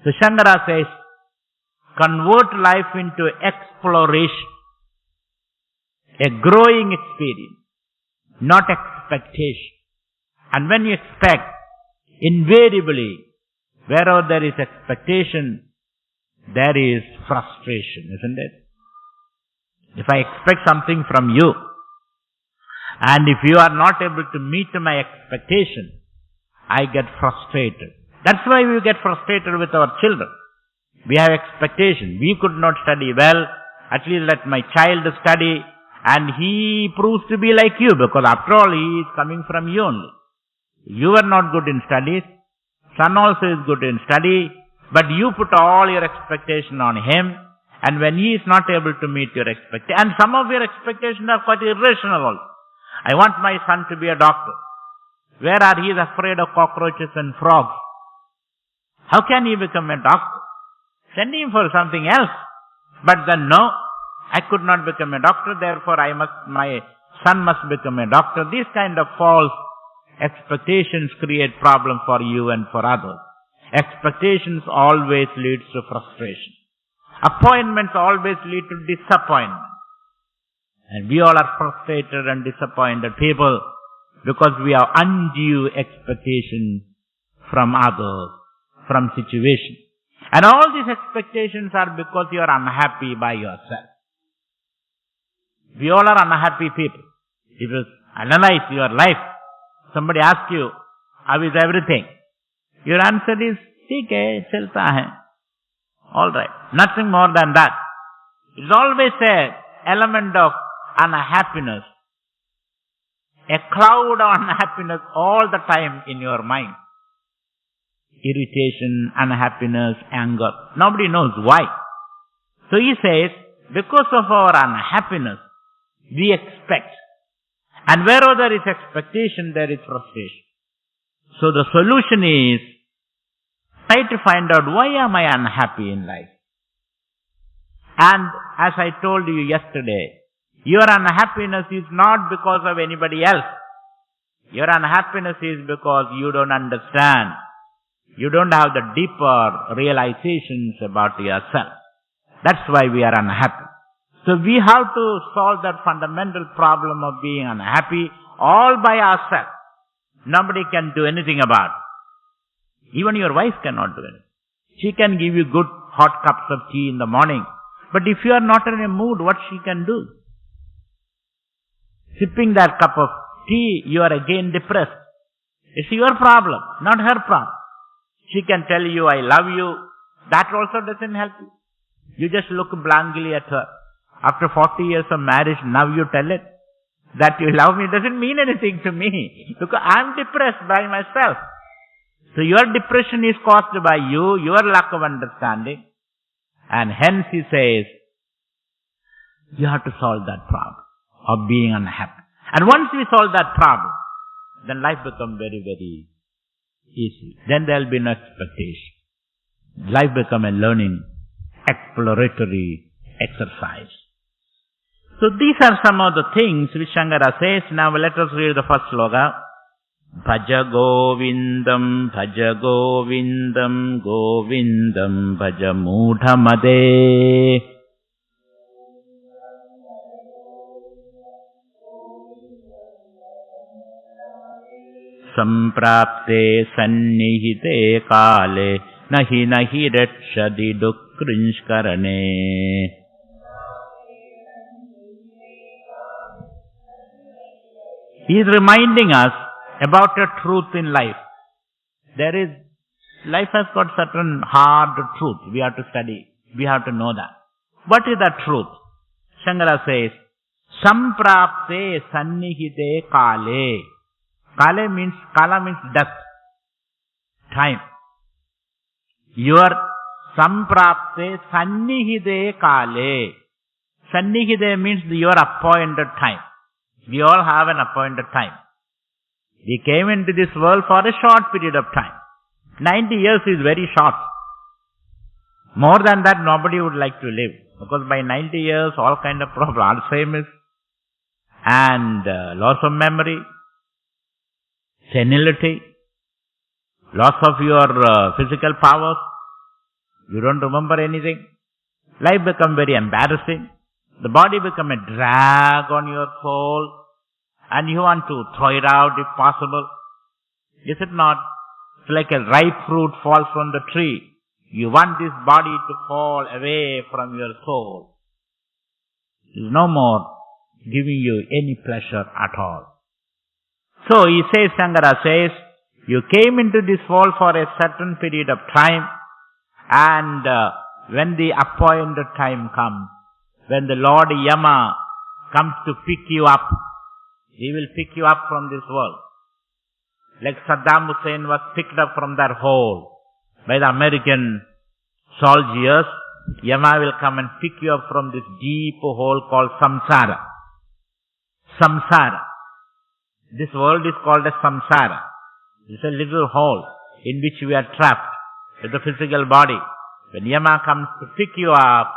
So Shankara says, convert life into exploration, a growing experience, not expectation. And when you expect, invariably, wherever there is expectation, there is frustration, isn't it? If I expect something from you, and if you are not able to meet my expectation, I get frustrated. That's why we get frustrated with our children. We have expectation. We could not study well. At least let my child study. And he proves to be like you, because after all, he is coming from you only. You are not good in studies. Son also is good in study. But you put all your expectation on him. And when he is not able to meet your expectation, and some of your expectations are quite irrational also. I want my son to be a doctor. Where are he is afraid of cockroaches and frogs? How can he become a doctor? Send him for something else. But then no, I could not become a doctor, therefore my son must become a doctor. These kind of false expectations create problem for you and for others. Expectations always leads to frustration. Appointments always lead to disappointment. And we all are frustrated and disappointed people because we have undue expectations from others, from situations. And all these expectations are because you are unhappy by yourself. We all are unhappy people. If you analyze your life, somebody asks you, how is everything? Your answer is, theek hai, chalta hai. All right. Nothing more than that. It's always an element of unhappiness. A cloud of unhappiness all the time in your mind. Irritation, unhappiness, anger. Nobody knows why. So he says, because of our unhappiness, we expect. And wherever there is expectation, there is frustration. So the solution is, try to find out why am I unhappy in life. And as I told you yesterday, your unhappiness is not because of anybody else. Your unhappiness is because you don't understand. You don't have the deeper realizations about yourself. That's why we are unhappy. So we have to solve that fundamental problem of being unhappy all by ourselves. Nobody can do anything about it. Even your wife cannot do it. She can give you good hot cups of tea in the morning. But if you are not in a mood, what she can do? Sipping that cup of tea, you are again depressed. It's your problem, not her problem. She can tell you, I love you. That also doesn't help you. You just look blankly at her. After 40 years of marriage, now you tell it that you love me. Doesn't mean anything to me. Because I'm depressed by myself. So your depression is caused by you, your lack of understanding. And hence he says, you have to solve that problem of being unhappy. And once we solve that problem, then life becomes very, very easy. Then there will be no expectation. Life becomes a learning, exploratory exercise. So these are some of the things which Shankara says. Now let us read the first sloka. Bhajagovindam, Bhajagovindam, Govindam, Bhajamudhamade. Samprapte sannihite kale, nahi retshadi dukrinshkarane. He is reminding us about a truth in life. Life has got certain hard truth. We have to study. We have to know that. What is that truth? Shankara says, Samprapte sannihite kale. Kala means death, time. Your samprapte sannihide kale. Sannihide means your appointed time. We all have an appointed time. We came into this world for a short period of time. 90 years is very short. More than that, nobody would like to live. Because by 90 years, all kind of problems, Alzheimer's and loss of memory, senility, loss of your physical powers, You don't remember anything. Life becomes very embarrassing. The body becomes a drag on your soul. And you want to throw it out if possible. Is it not? It's like a ripe fruit falls from the tree. You want this body to fall away from your soul. It is no more giving you any pleasure at all. So he says, Shankara says, you came into this world for a certain period of time, and when the appointed time comes, when the Lord Yama comes to pick you up, he will pick you up from this world. Like Saddam Hussein was picked up from that hole by the American soldiers, Yama will come and pick you up from this deep hole called samsara. Samsara. This world is called as samsara. It's a little hole in which we are trapped with the physical body. When Yama comes to pick you up,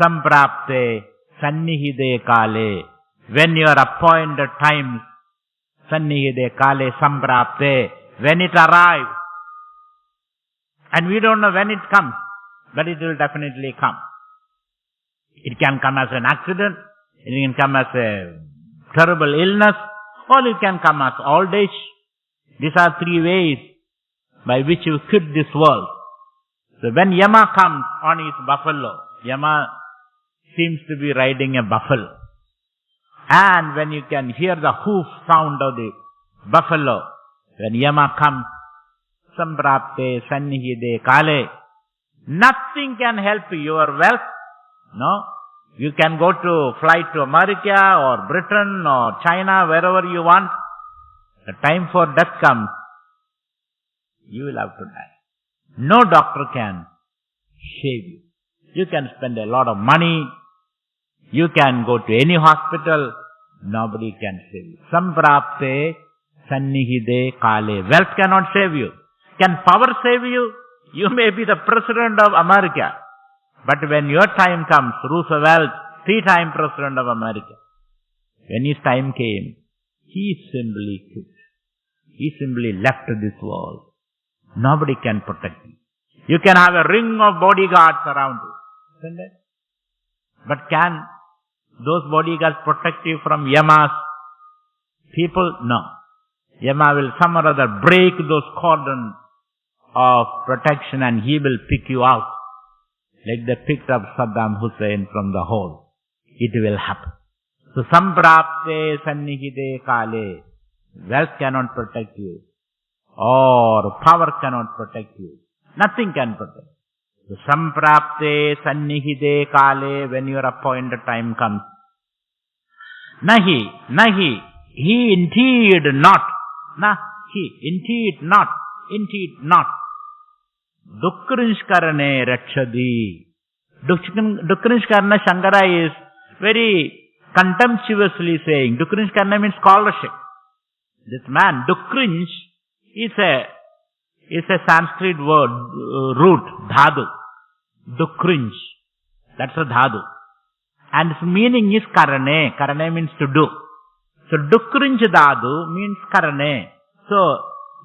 samprapte sannihide kale, when your appointed time, sannihide kale samprapte, when it arrives, and we don't know when it comes, but it will definitely come. It can come as an accident, it can come as a terrible illness, or it can come as old age. These are three ways by which you quit this world. So when Yama comes on his buffalo, Yama seems to be riding a buffalo. And when you can hear the hoof sound of the buffalo, when Yama comes, samprapte sannihide kale, nothing can help your wealth. No. You can go to fly to America or Britain or China, wherever you want. The time for death comes, you will have to die. No doctor can save you. You can spend a lot of money. You can go to any hospital. Nobody can save you. Samprapte sannihide kale. Wealth cannot save you. Can power save you? You may be the president of America. But when your time comes, Roosevelt, 3-time president of America, when his time came, he simply quit. He simply left this world. Nobody can protect you. You can have a ring of bodyguards around you. Isn't it? But can those bodyguards protect you from Yama's people? No. Yama will some or other break those cordons of protection and he will pick you out. Like they picked up Saddam Hussein from the hole. It will happen. So, samprapte sannihide kale. Wealth cannot protect you. Or power cannot protect you. Nothing can protect you. So, samprapte sannihide kale, when your appointed time comes. Nahi, he indeed not. Indeed not. Dukkrinshkarane rakshadi. Dukkrinshkarana Shankara is very contemptuously saying. Dukkrinshkarana means scholarship. This man, Dukkrinsh, is a Sanskrit word, root, dhadu. Dukkrinsh. That's a dhadu. And its meaning is karane. Karane means to do. So Dukkrinsh dhadu means karane. So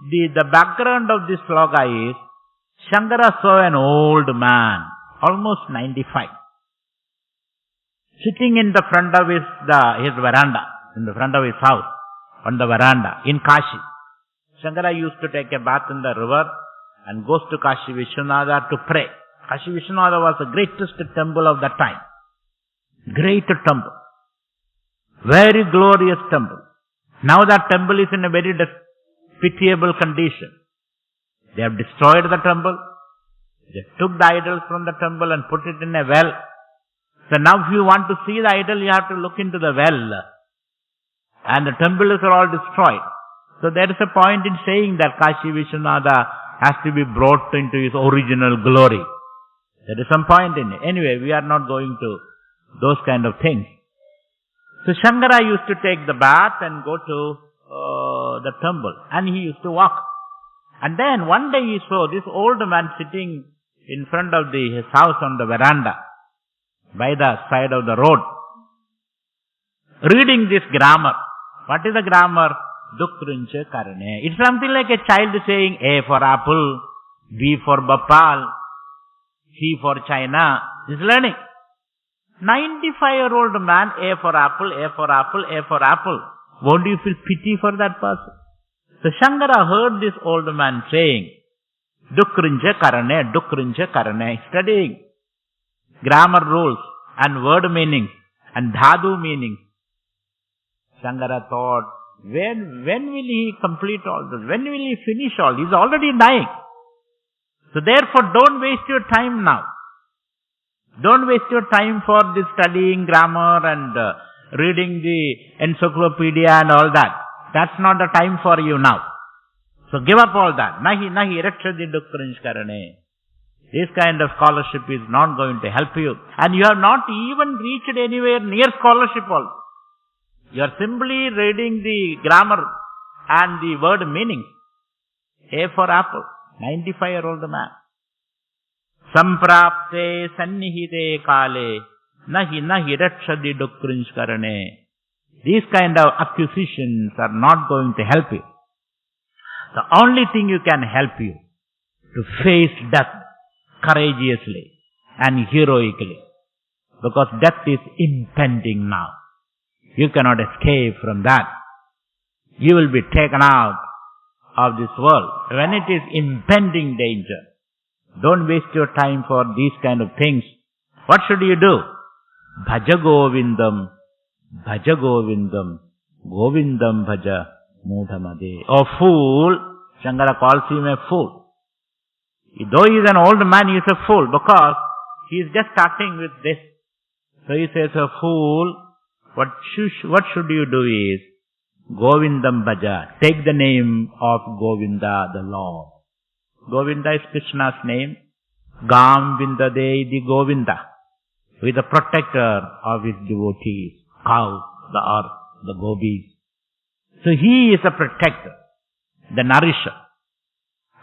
the background of this sloka is Shankara saw an old man, almost 95, sitting in the front of his veranda, in the front of his house, on the veranda, in Kashi. Shankara used to take a bath in the river and goes to Kashi Vishwanatha to pray. Kashi Vishwanatha was the greatest temple of that time. Great temple. Very glorious temple. Now that temple is in a very pitiable condition. They have destroyed the temple. They took the idols from the temple and put it in a well. So now if you want to see the idol, you have to look into the well. And the temples are all destroyed. So there is a point in saying that Kashi Vishwanatha has to be brought into his original glory. There is some point in it. Anyway, we are not going to those kind of things. So Shankara used to take the bath and go to the temple. And he used to walk. And then one day he saw this old man sitting in front of his house on the veranda, by the side of the road, reading this grammar. What is the grammar? Dukkrincha karane. It's something like a child saying A for apple, B for bapal, C for China, is learning. 95-year-old man, A for apple, A for apple, A for apple. Won't you feel pity for that person? So Shankara heard this old man saying, Dukrinja karane, studying grammar rules and word meanings and dhatu meanings. Shankara thought, when will he complete all this? When will he finish all? He's already dying. So therefore, don't waste your time now. Don't waste your time for this studying grammar and reading the encyclopedia and all that. That's not the time for you now. So give up all that. Nahi rakshadi dukkrinj karane. This kind of scholarship is not going to help you. And you have not even reached anywhere near scholarship also. You are simply reading the grammar and the word meanings. A for apple. 95-year-old man. Samprapte sannihite kale nahi rakshadi dukkrinj karane. These kind of acquisitions are not going to help you. The only thing you can help you to face death courageously and heroically, because death is impending now. You cannot escape from that. You will be taken out of this world when it is impending danger. Don't waste your time for these kind of things. What should you do? Bhajagovindam, Bhajagovindam, Govindam bhaja mudhamade. Oh fool! Shankara calls him a fool. Though he is an old man, he is a fool because he is just starting with this. So he says, a fool, what should you do is, Govindam bhaja. Take the name of Govinda, the Lord. Govinda is Krishna's name. Gam vindade the Govinda. He is the protector of his devotees. Cows, the earth, the gopis. So he is a protector, the nourisher,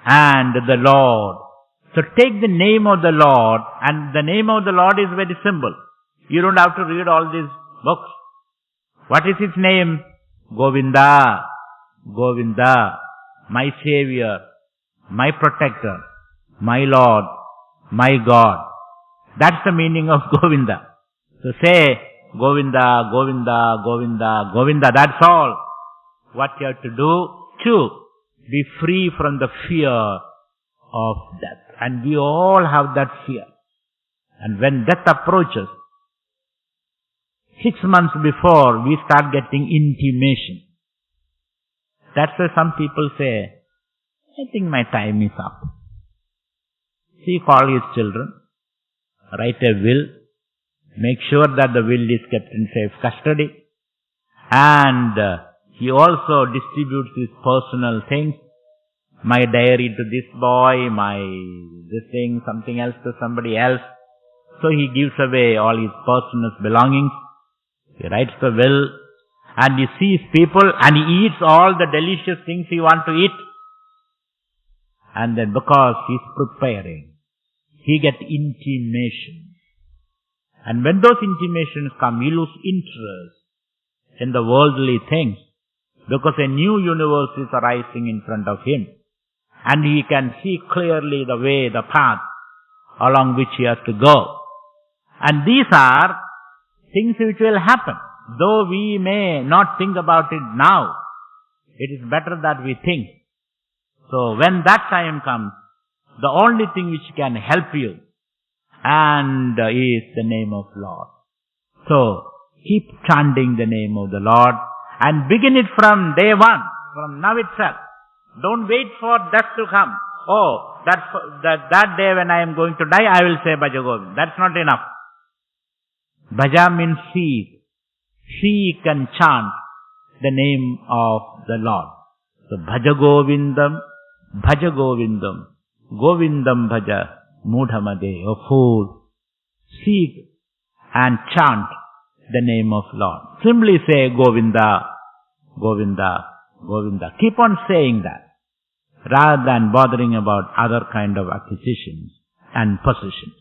and the Lord. So take the name of the Lord, and the name of the Lord is very simple. You don't have to read all these books. What is his name? Govinda, Govinda, my Savior, my protector, my Lord, my God. That's the meaning of Govinda. So say Govinda, Govinda, Govinda, Govinda. That's all. What you have to do to be free from the fear of death. And we all have that fear. And when death approaches, 6 months before, we start getting intimation. That's why some people say, I think my time is up. He call his children, write a will, make sure that the will is kept in safe custody, and he also distributes his personal things, my diary to this boy, this thing, something else to somebody else. So he gives away all his personal belongings. He writes the will, and he sees people, and he eats all the delicious things he wants to eat. And then because he's preparing, he gets intimation. And when those intimations come, he loses interest in the worldly things, because a new universe is arising in front of him. And he can see clearly the way, the path along which he has to go. And these are things which will happen. Though we may not think about it now, it is better that we think. So when that time comes, the only thing which can help you and is the name of Lord. So keep chanting the name of the Lord and begin it from day one, from now itself. Don't wait for death to come. Oh, that day when I am going to die, I will say Bhajagovindam. That's not enough. Bhaja means seek. Seek and chant the name of the Lord. So Bhajagovindam, Bhajagovindam, Govindam bhaja mudhamade. O fool, seek and chant the name of Lord. Simply say Govinda, Govinda, Govinda. Keep on saying that, rather than bothering about other kind of acquisitions and possessions.